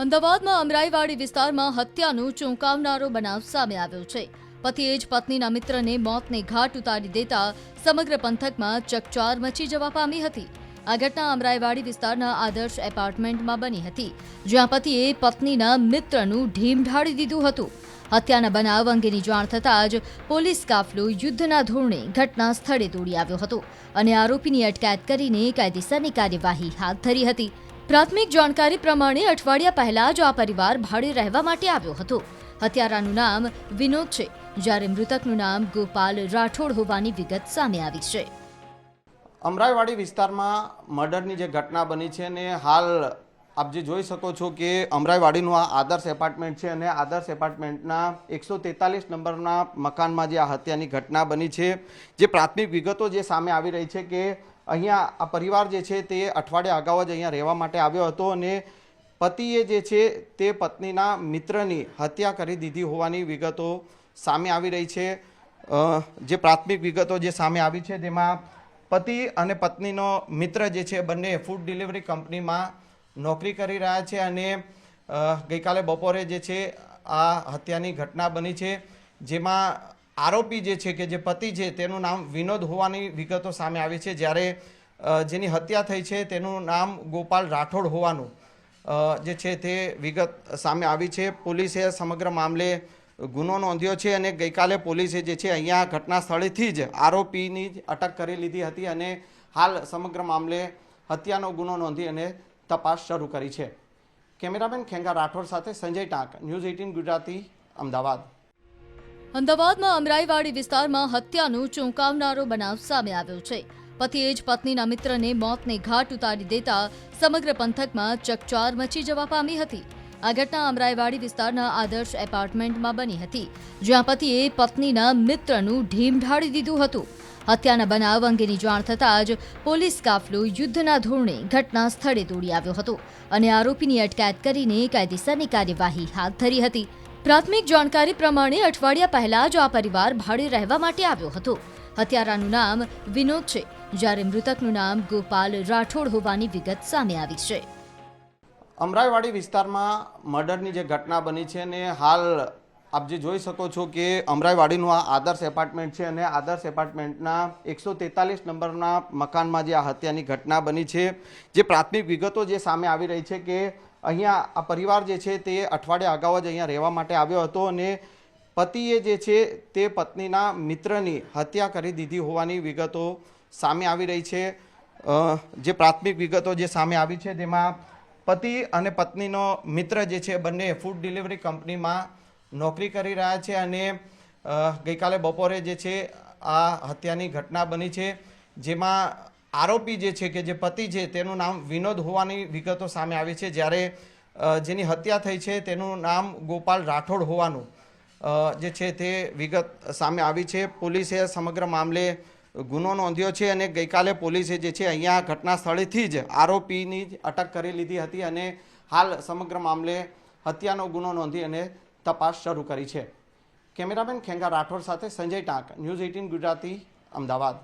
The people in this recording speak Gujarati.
અમદાવાદમાં અમરાઈવાડી વિસ્તારમાં હત્યાનો ચોંકાવનારો બનાવ સામે આવ્યો છે। પતિએ જ પત્નીના મિત્રને મોતને ઘાટ ઉતારી દેતા સમગ્ર પંથકમાં ચકચાર મચી જવા પામી હતી। આ ઘટના અમરાઈવાડી વિસ્તારના આદર્શ એપાર્ટમેન્ટમાં બની હતી, જ્યાં પતિએ પત્નીના મિત્રનું ઢીમ ઢાળી દીધું હતું। હત્યાના બનાવ અંગેની જાણ થતાં જ પોલીસ કાફલો યુદ્ધના ધોરણે ઘટના સ્થળે દોડી આવ્યો હતો અને આરોપીની અટકાયત કરીને કાયદેસરની કાર્યવાહી હાથ ધરી હતી। પ્રાથમિક જાણકારી પ્રમાણે અઠવાડિયા પહેલા જ આ પરિવાર ભાડે રહેવા માટે આવ્યો હતો। હત્યારાનું નામ વિનોદ છે, જ્યારે મૃતકનું નામ ગોપાલ રાઠોડ હોવાની વિગત સામે આવી છે। અમરાઈવાડી વિસ્તારમાં મર્ડરની જે ઘટના બની છે ને હાલ આપ જે જોઈ શકો છો કે અમરાઈવાડીનું આ આદર્શ એપાર્ટમેન્ટ છે અને આદર્શ એપાર્ટમેન્ટના 143 નંબરના મકાનમાં જે આ હત્યાની ઘટના બની છે, જે પ્રાથમિક વિગતો જે સામે આવી રહી છે કે અહીંયા આ પરિવાર જે છે તે અઠવાડિયા અગાઉ જ અહીંયા રહેવા માટે આવ્યો હતો અને પતિએ જે છે તે પત્નીના મિત્રની હત્યા કરી દીધી હોવાની વિગતો સામે આવી રહી છે। જે પ્રાથમિક વિગતો જે સામે આવી છે તેમાં પતિ અને પત્નીનો મિત્ર જે છે બંને ફૂડ ડિલિવરી કંપનીમાં નોકરી કરી રહ્યા છે અને ગઈકાલે બપોરે જે છે આ હત્યાની ઘટના બની છે, જેમાં આરોપી જે છે કે જે પતિ છે તેનું નામ વિનોદ હોવાની વિગતો સામે આવી છે, જ્યારે જેની હત્યા થઈ છે તેનું નામ ગોપાલ રાઠોડ હોવાનું જે છે તે વિગત સામે આવી છે। પોલીસે સમગ્ર મામલે ગુનો નોંધ્યો છે અને ગઈકાલે પોલીસે જે છે અહીંયા ઘટના સ્થળેથી જ આરોપીની અટક કરી લીધી હતી અને હાલ સમગ્ર મામલે હત્યાનો ગુનો નોંધી અને તપાસ શરૂ કરી છે। કેમેરામેન ખેંગા રાઠોડ સાથે સંજય ટાંક, ન્યૂઝ 18 ગુજરાતી, અમદાવાદ। અમદાવાદમાં અમરાઈવાડી વિસ્તારમાં હત્યાનો ચોંકાવનારો બનાવ સામે આવ્યો છે। પતિએ જ પત્નીના મિત્રને મોતને ઘાટ ઉતારી દેતા સમગ્ર પંથકમાં ચકચાર મચી જવા પામી હતી। આ ઘટના અમરાઈવાડી વિસ્તારના આદર્શ એપાર્ટમેન્ટમાં બની હતી, જ્યાં પતિએ પત્નીના મિત્રનું ઢીમ ઢાળી દીધું હતું। હત્યાના બનાવ અંગેની જાણ થતાં જ પોલીસ કાફલો યુદ્ધના ધોરણે ઘટના સ્થળે દોડી આવ્યો હતો અને આરોપીની અટકાયત કરીને કાયદેસરની કાર્યવાહી હાથ ધરી હતી। પ્રાથમિક જાણકારી પ્રમાણે અઠવાડિયા પહેલા જ આ પરિવાર ભાડે રહેવા માટે આવ્યો હતો। હત્યારાનું નામ વિનોદ છે, જ્યારે મૃતકનું નામ ગોપાલ રાઠોડ હોવાની વિગત સામે આવી છે। અમરાઈવાડી વિસ્તારમાં મર્ડરની જે ઘટના બની છે ને હાલ આપ જે જોઈ શકો છો કે અમરાઈવાડીનું આ આદર્શ એપાર્ટમેન્ટ છે અને આદર્શ એપાર્ટમેન્ટના 143 નંબરના મકાનમાં જે આ હત્યાની ઘટના બની છે, જે પ્રાથમિક વિગતો જે સામે આવી રહી છે કે અહીંયા આ પરિવાર જે છે તે અઠવાડિયા અગાઉ જ અહીંયા રહેવા માટે આવ્યો હતો અને પતિએ જે છે તે પત્નીના મિત્રની હત્યા કરી દીધી હોવાની વિગતો સામે આવી રહી છે। જે પ્રાથમિક વિગતો જે સામે આવી છે તેમાં પતિ અને પત્નીનો મિત્ર જે છે બંને ફૂડ ડિલિવરી કંપનીમાં નોકરી કરી રહ્યા છે અને ગઈકાલે બપોરે જે છે આ હત્યાની ઘટના બની છે, જેમાં આરોપી જે છે કે જે પતિ છે તેનું નામ વિનોદ હોવાની વિગતો સામે આવી છે, જ્યારે જેની હત્યા થઈ છે તેનું નામ ગોપાલ રાઠોડ હોવાનું જે છે તે વિગત સામે આવી છે। પોલીસે સમગ્ર મામલે ગુનો નોંધ્યો છે અને ગઈકાલે પોલીસે જે છે અહીંયા ઘટના સ્થળેથી જ આરોપીની અટક કરી લીધી હતી અને હાલ સમગ્ર મામલે હત્યાનો ગુનો નોંધી અને તપાસ શરૂ કરી છે। કેમેરામેન ખેંગા રાઠોડ સાથે સંજય ટાંક, ન્યૂઝ 18 ગુજરાતી, અમદાવાદ।